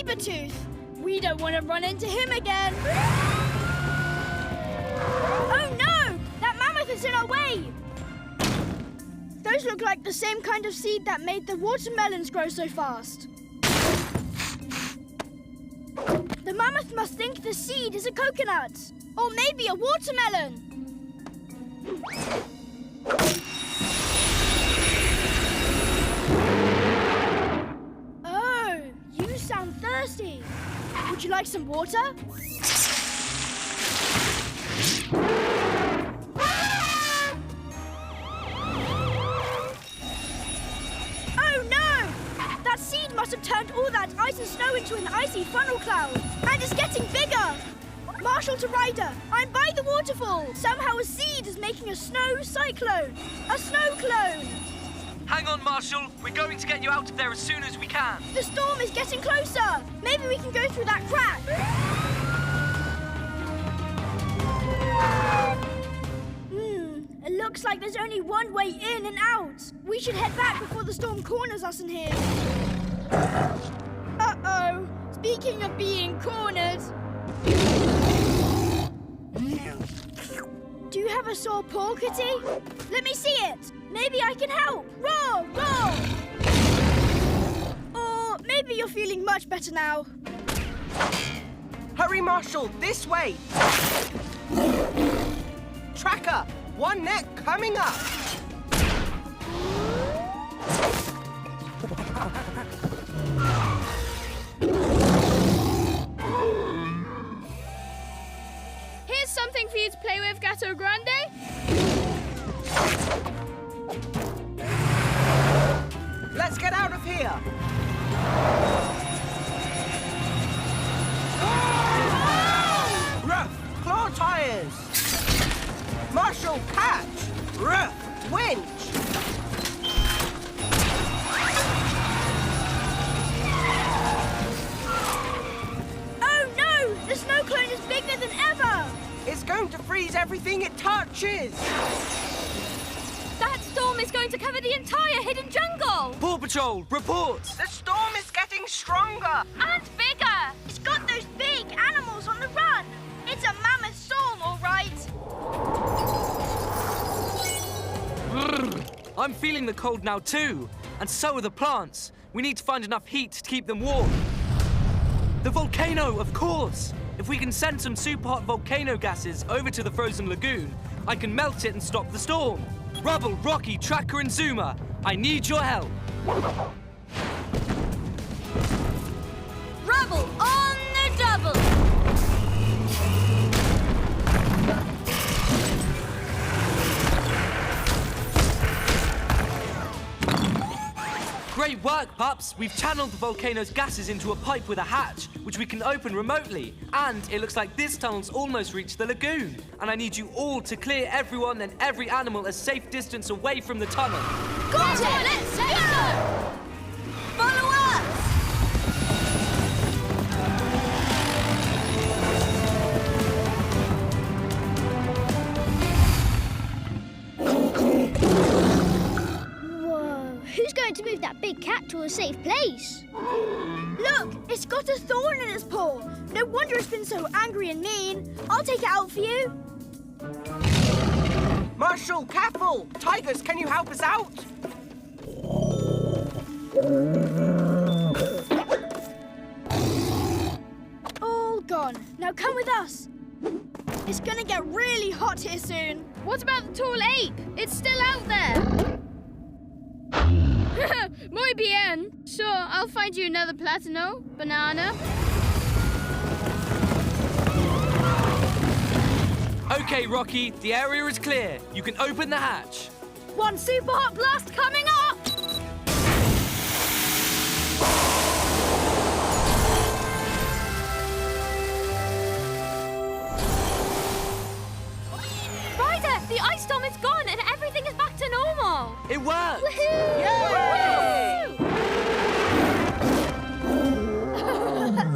saber-tooth. We don't want to run into him again. Oh no! That mammoth is in our way! Those look like the same kind of seed that made the watermelons grow so fast. The mammoth must think the seed is a coconut. Or maybe a watermelon. Oh, you sound thirsty. Would you like some water? Oh no! That seed must have turned all that ice and snow into an icy funnel cloud. And it's getting bigger. Marshall to Ryder, I'm by the waterfall. Somehow a seed is making a snow cyclone. A snow clone. Hang on, Marshall. We're going to get you out of there as soon as we can. The storm is getting closer. Maybe we can go through that crack. It looks like there's only one way in and out. We should head back before the storm corners us in here. Uh-oh. Speaking of being cornered... Do you have a sore paw, Kitty? Let me see it. Maybe I can help. Roar, roar. Or maybe you're feeling much better now. Hurry, Marshall, this way. Tracker, one neck coming up. Here's something for you to play with, Gato Grande. Let's get out of here. Ruff, claw tires. Marshall, catch. Ruff, winch. Oh no! The snow clone is bigger than ever! It's going to freeze everything it touches. That storm is going to cover the entire hidden jungle. Paw Patrol, report! The storm is getting stronger. And bigger. It's got those big animals on the run! It's a mammoth storm, all right! I'm feeling the cold now too, and so are the plants. We need to find enough heat to keep them warm. The volcano, of course! If we can send some super-hot volcano gases over to the frozen lagoon, I can melt it and stop the storm. Rubble, Rocky, Tracker and Zuma, I need your help. Rubble on the double. Great work, Pups! We've channeled the volcano's gases into a pipe with a hatch, which we can open remotely. And it looks like this tunnel's almost reached the lagoon. And I need you all to clear everyone and every animal a safe distance away from the tunnel. Got it! Let's go! Follow us! Who's going to move that big cat to a safe place? Look, it's got a thorn in its paw. No wonder it's been so angry and mean. I'll take it out for you. Marshall, careful! Tigers, can you help us out? All gone. Now come with us. It's gonna get really hot here soon. What about the tall ape? It's still out there. Muy bien. Sure, I'll find you another platano, banana. Okay, Rocky, the area is clear. You can open the hatch. One super hot blast coming up! Ryder, the ice storm is gone and everything is back to normal. It worked! Woohoo! Yay!